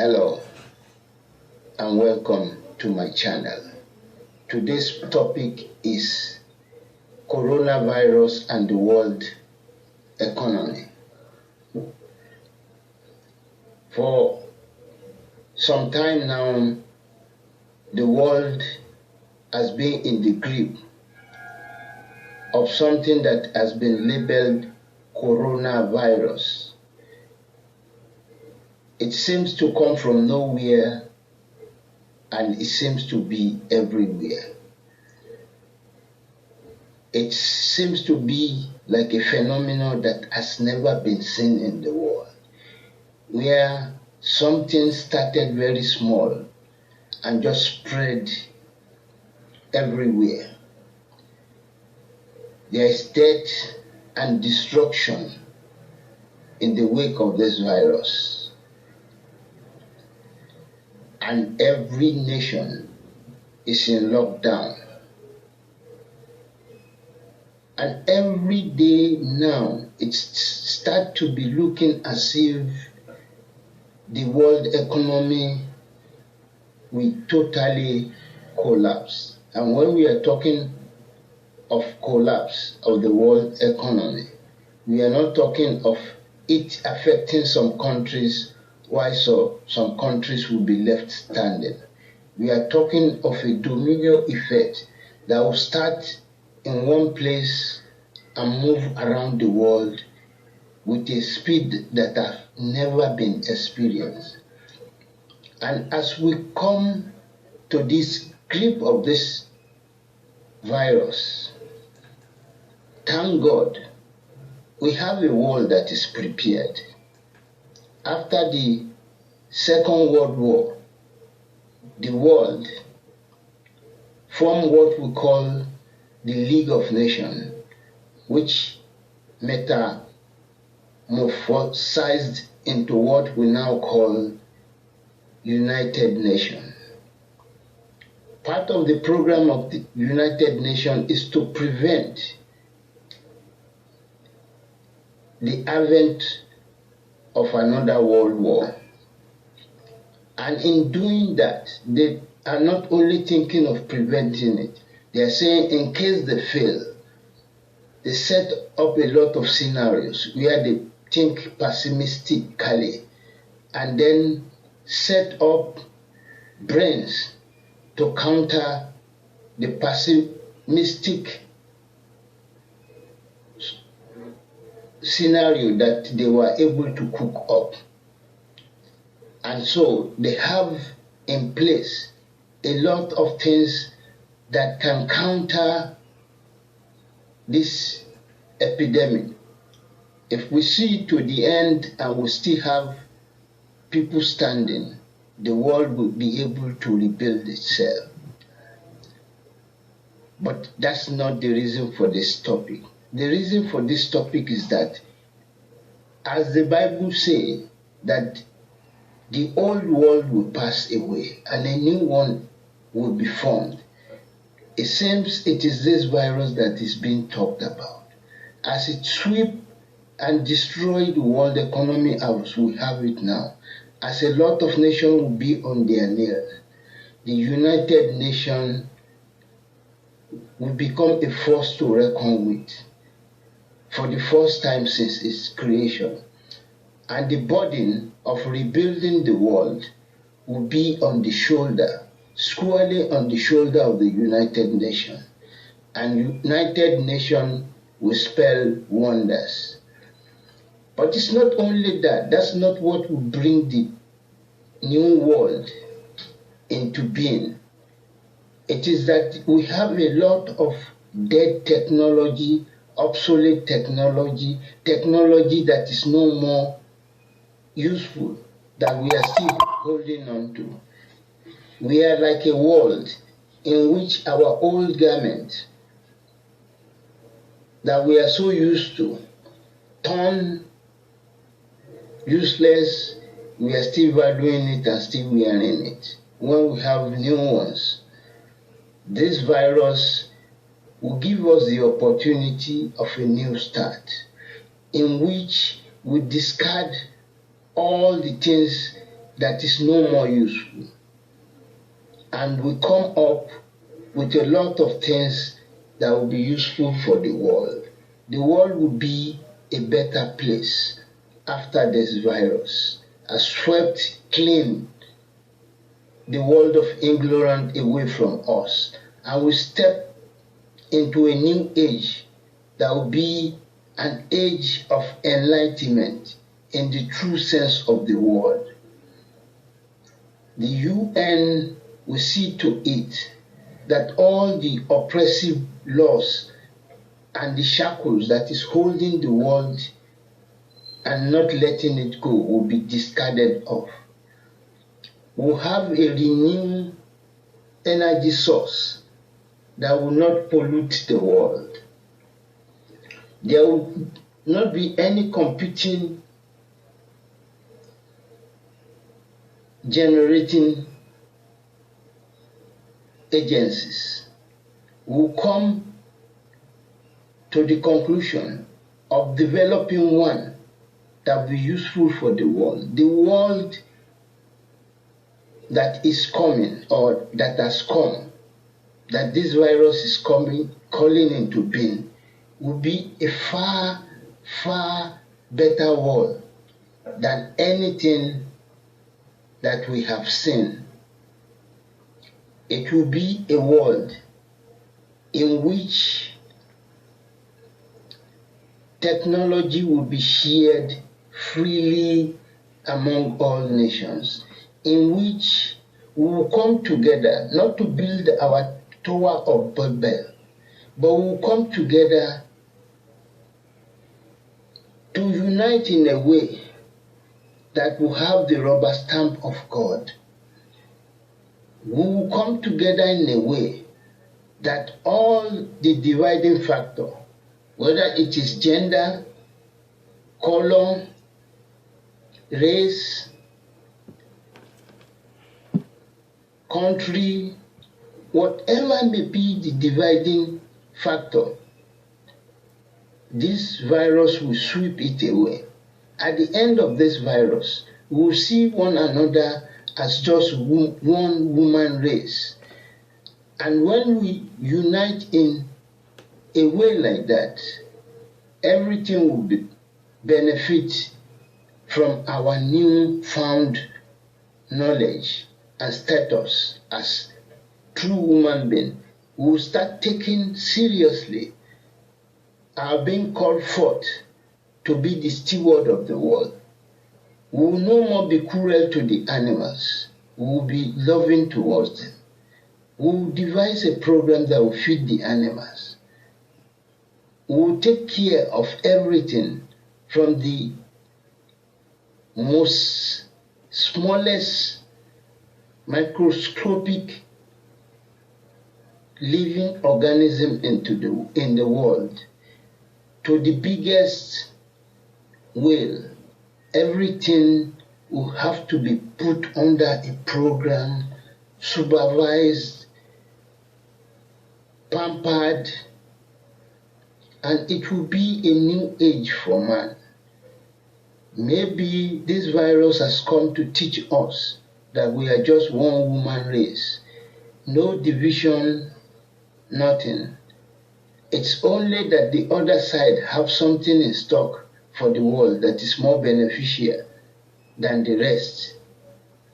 Hello and welcome to my channel. Today's topic is coronavirus and the world economy. For some time now, the world has been in the grip of something that has been labeled coronavirus. It seems to come from nowhere and it seems to be everywhere. It seems to be like a phenomenon that has never been seen in the world, where something started very small and just spread everywhere. There is death and destruction in the wake of this virus. And every nation is in lockdown. And every day now, it starts to be looking as if the world economy will totally collapse. And when we are talking of collapse of the world economy, we are not talking of it affecting some countries, while some countries will be left standing. We are talking of a domino effect that will start in one place and move around the world with a speed that has never been experienced. And as we come to this grip of this virus, thank God we have a world that is prepared. After the Second World War, the world formed what we call the League of Nations, which metamorphosized into what we now call United Nations. Part of the program of the United Nations is to prevent the advent of another world war. And in doing that, they are not only thinking of preventing it, they are saying in case they fail, they set up a lot of scenarios where they think pessimistically and then set up brains to counter the pessimistic scenario that they were able to cook up. And so they have in place a lot of things that can counter this epidemic. If we see to the end and we still have people standing, the world will be able to rebuild itself. But that's not the reason for this topic. The reason for this topic is that, as the Bible says, that the old world will pass away and a new one will be formed. It seems it is this virus that is being talked about. As it sweeps and destroys the world economy as we have it now, as a lot of nations will be on their knees, the United Nations will become a force to reckon with for the first time since its creation. And the burden of rebuilding the world will be on the shoulder, squarely on the shoulder of the United Nations. And United Nations will spell wonders. But it's not only that. That's not what will bring the new world into being. It is that we have a lot of dead technology, obsolete technology, technology that is no more useful, that we are still holding on to. We are like a world in which our old garments that we are so used to turn useless. We are still valuing it and still wearing it when we have new ones. This virus will give us the opportunity of a new start in which we discard all the things that is no more useful. And we come up with a lot of things that will be useful for the world. The world will be a better place after this virus has swept clean the world of ignorance away from us, and we step into a new age that will be an age of enlightenment in the true sense of the word. The UN will see to it that all the oppressive laws and the shackles that is holding the world and not letting it go will be discarded off. We'll have a renewed energy source that will not pollute the world. There will not be any competing generating agencies. We'll come to the conclusion of developing one that will be useful for the world. The world that is coming, or that has come, that this virus is calling into being, will be a far, far better world than anything that we have seen. It will be a world in which technology will be shared freely among all nations, in which we will come together, not to build our Tower of Babel, but we will come together to unite in a way that will have the rubber stamp of God. We will come together in a way that all the dividing factor, whether it is gender, color, race, country, whatever may be the dividing factor, this virus will sweep it away. At the end of this virus, we will see one another as just one human race. And when we unite in a way like that, everything will benefit from our new found knowledge and status as true human being. We will start taking seriously our being called forth to be the steward of the world. We will no more be cruel to the animals. We will be loving towards them. We will devise a program that will feed the animals. We will take care of everything, from the most smallest microscopic living organism in the world to the biggest whale. Everything will have to be put under a program, supervised, pampered, and it will be a new age for man. Maybe this virus has come to teach us that we are just one human race. No division, nothing. It's only that the other side have something in stock for the world that is more beneficial than the rest.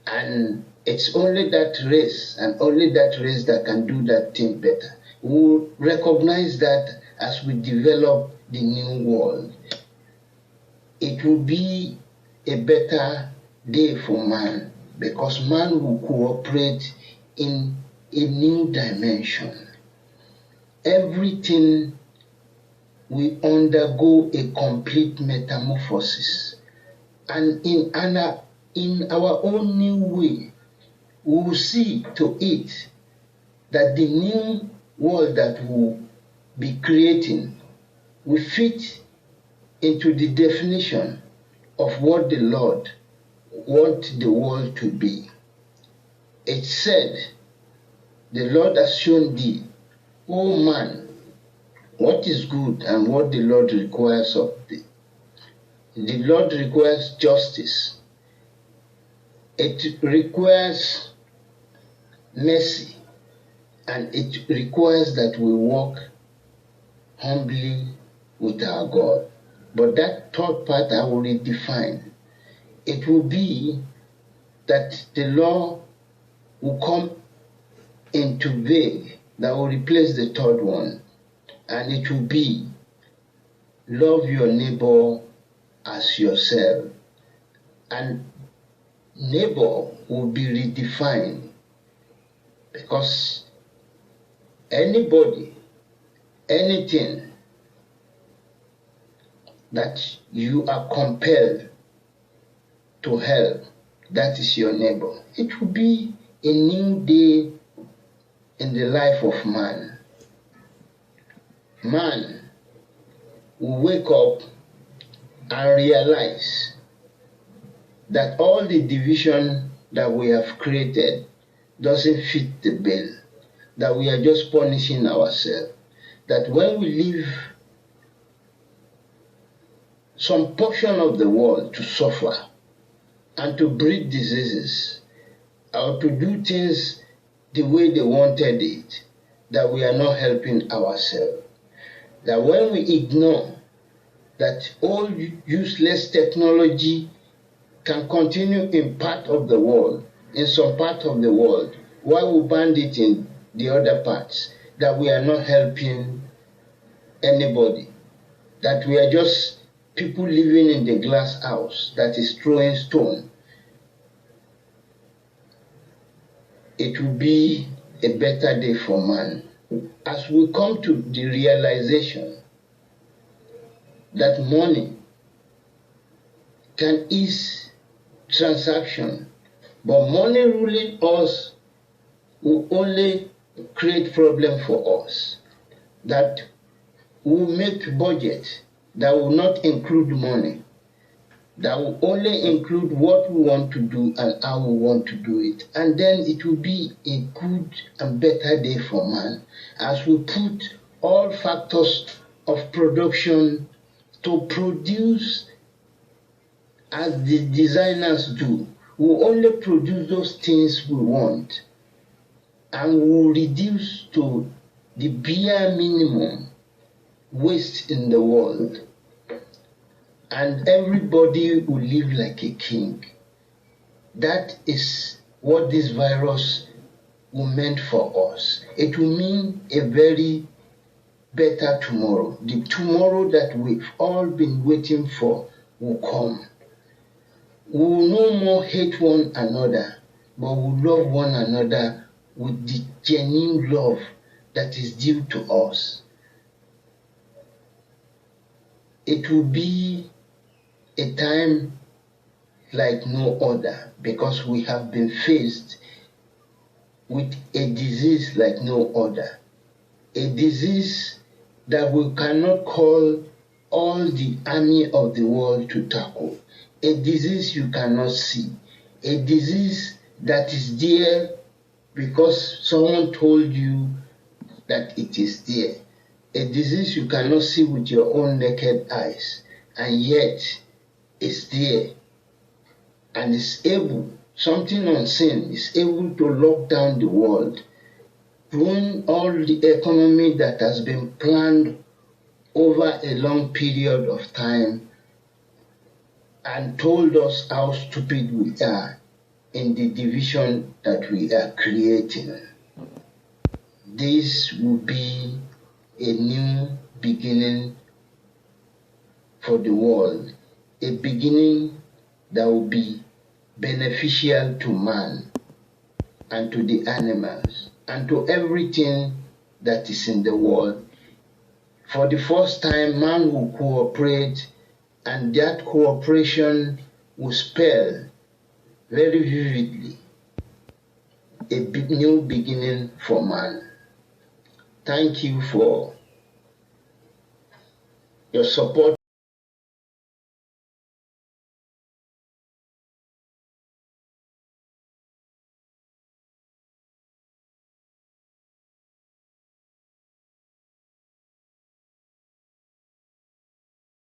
And it's only that race and only that race that can do that thing better. We'll recognize that as we develop the new world. It will be a better day for man, because man will cooperate in a new dimension. Everything will undergo a complete metamorphosis. And in our own new way, we will see to it that the new world that we'll be creating will fit into the definition of what the Lord wants the world to be. It said, "The Lord has shown thee, O man, what is good and what the Lord requires of thee." The Lord requires justice, It requires mercy, and it requires that we walk humbly with our God. But that third part I will redefine. It will be that the law will come into being that will replace the third one, and it will be love your neighbor as yourself. And neighbor will be redefined, because anybody, anything that you are compelled to help, that is your neighbor. It will be a new day in the life of man. Man will wake up and realize that all the division that we have created doesn't fit the bill, that we are just punishing ourselves, that when we leave some portion of the world to suffer and to breed diseases or to do things the way they wanted it, that we are not helping ourselves. That when we ignore that all useless technology can continue in part of the world, in some part of the world, while we ban it in the other parts, that we are not helping anybody, that we are just people living in the glass house that is throwing stone. It will be a better day for man. As we come to the realization that money can ease transaction, but money ruling us will only create problem for us. That will make budget that will not include money, that will only include what we want to do and how we want to do it. And then it will be a good and better day for man, as we put all factors of production to produce as the designers do. We only produce those things we want, and we will reduce to the bare minimum waste in the world, and everybody will live like a king. That is what this virus will mean for us. It will mean a very better tomorrow. The tomorrow that we've all been waiting for will come. We will no more hate one another, but we will love one another with the genuine love that is due to us. It will be a time like no other, because we have been faced with a disease like no other. A disease that we cannot call all the army of the world to tackle. A disease you cannot see. A disease that is there because someone told you that it is there. A disease you cannot see with your own naked eyes, and yet it's there, and it's able, something unseen is able to lock down the world, ruin all the economy that has been planned over a long period of time, and told us how stupid we are in the division that we are creating. This will be a new beginning for the world, a beginning that will be beneficial to man and to the animals and to everything that is in the world. For the first time, man will cooperate, and that cooperation will spell very vividly a new beginning for man. Thank you for your support.